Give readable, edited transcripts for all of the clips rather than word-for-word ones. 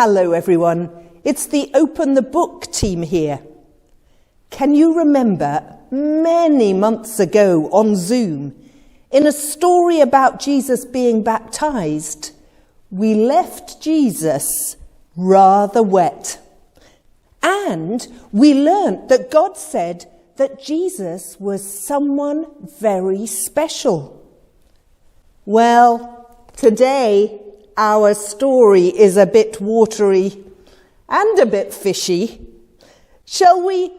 Hello everyone, it's the Open the Book team here. Can you remember many months ago on Zoom, in a story about Jesus being baptized, we left Jesus rather wet. And we learnt that God said that Jesus was someone very special. Well, today our story is a bit watery and a bit fishy. Shall we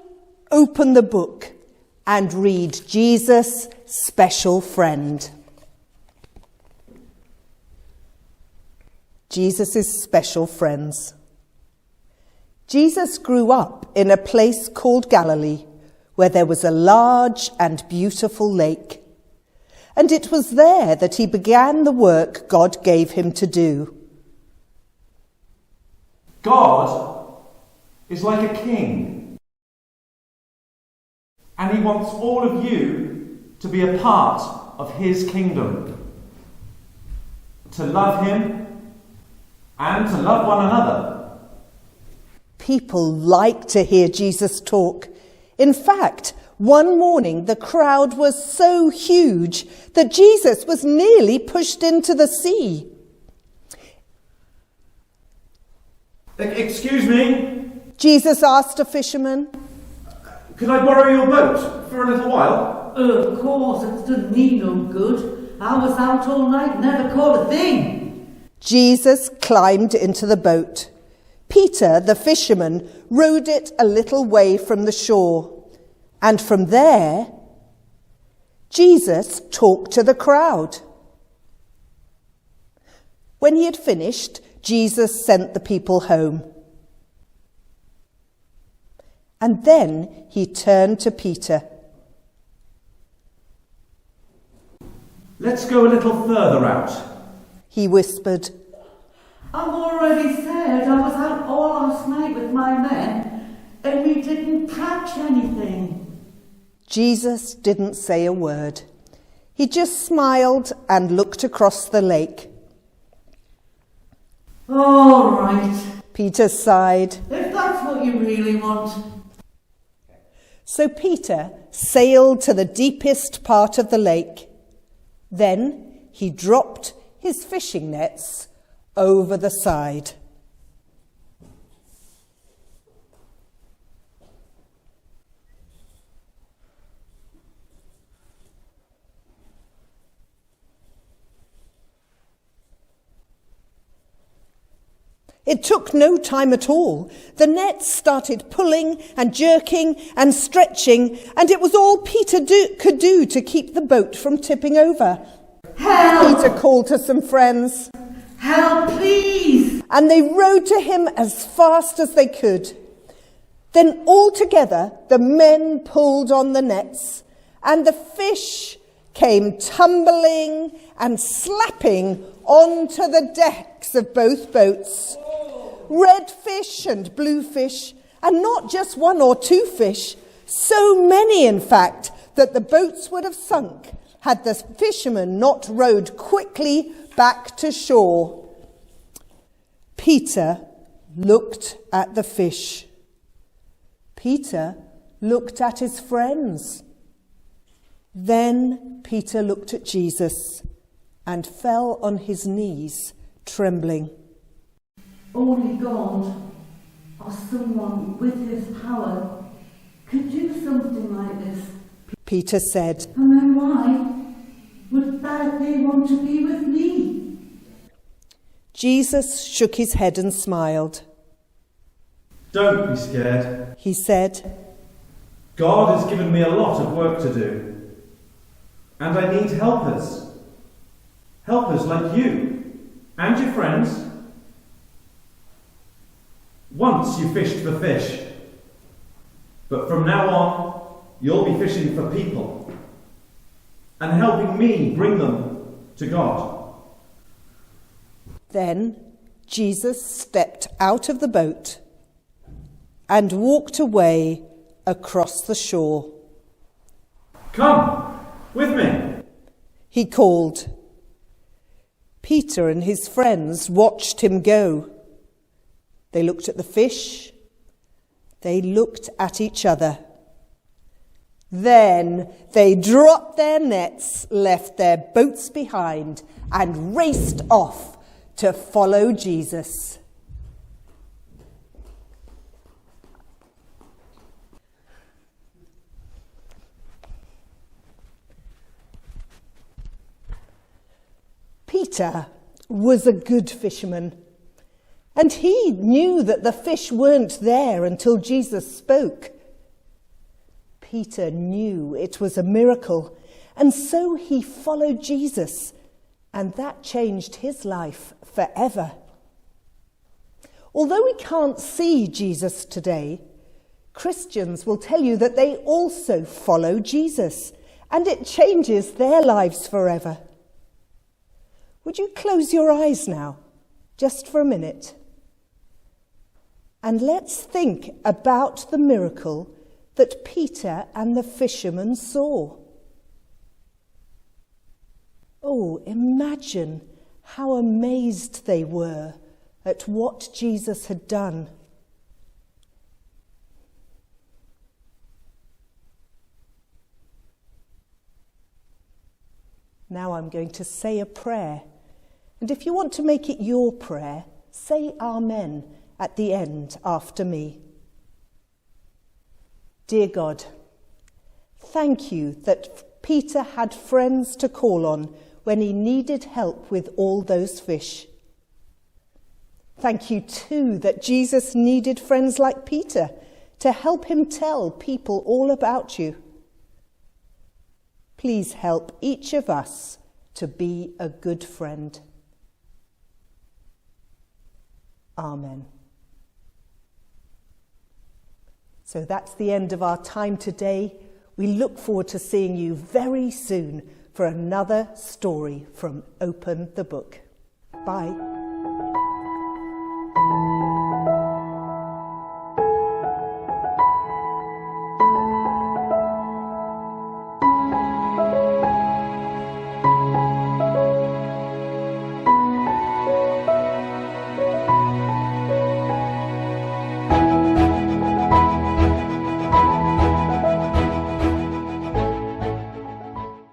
open the book and read Jesus' special friend? Jesus' special friends. Jesus grew up in a place called Galilee, where there was a large and beautiful lake. And it was there that he began the work God gave him to do. God is like a king, and he wants all of you to be a part of his kingdom, to love him and to love one another. People like to hear Jesus talk. In fact, one morning the crowd was so huge that Jesus was nearly pushed into the sea. Excuse me? Jesus asked a fisherman. Could I borrow your boat for a little while? Of course, it doesn't need no good. I was out all night, never caught a thing. Jesus climbed into the boat. Peter, the fisherman, rowed it a little way from the shore. And from there, Jesus talked to the crowd. When he had finished, Jesus sent the people home. And then he turned to Peter. Let's go a little further out, He whispered. I've already said I was out all last night with my men, and we didn't catch anything. Jesus didn't say a word. He just smiled and looked across the lake. All right, Peter sighed. if that's what you really want. So Peter sailed to the deepest part of the lake. Then he dropped his fishing nets over the side. It took no time at all. The nets started pulling and jerking and stretching, and it was all Peter could do to keep the boat from tipping over. Help! Peter called to some friends. Help, please! And they rowed to him as fast as they could. Then all together the men pulled on the nets, and the fish came tumbling and slapping onto the decks of both boats. Red fish and blue fish, and not just one or two fish, so many in fact that the boats would have sunk had the fishermen not rowed quickly back to shore. Peter looked at the fish. Peter looked at his friends. Then Peter looked at Jesus and fell on his knees, trembling. Only God, or someone with his power, could do something like this. Peter said. And then why would they want to be with me? Jesus shook his head and smiled. Don't be scared. He said, God has given me a lot of work to do, and I need helpers. Helpers like you and your friends. Once you fished for fish, but from now on, you'll be fishing for people and helping me bring them to God. Then Jesus stepped out of the boat and walked away across the shore. Come with me, He called. Peter and his friends watched him go. They looked at the fish. They looked at each other. Then they dropped their nets, left their boats behind, and raced off to follow Jesus. Peter was a good fisherman, and he knew that the fish weren't there until Jesus spoke. Peter knew it was a miracle, and so he followed Jesus, and that changed his life forever. Although we can't see Jesus today, Christians will tell you that they also follow Jesus, and it changes their lives forever. Would you close your eyes now, just for a minute? And let's think about the miracle that Peter and the fishermen saw. Oh, imagine how amazed they were at what Jesus had done. Now I'm going to say a prayer. And if you want to make it your prayer, say Amen at the end after me. Dear God, thank you that Peter had friends to call on when he needed help with all those fish. Thank you too that Jesus needed friends like Peter to help him tell people all about you. Please help each of us to be a good friend. Amen. So that's the end of our time today. We look forward to seeing you very soon for another story from Open the Book. Bye.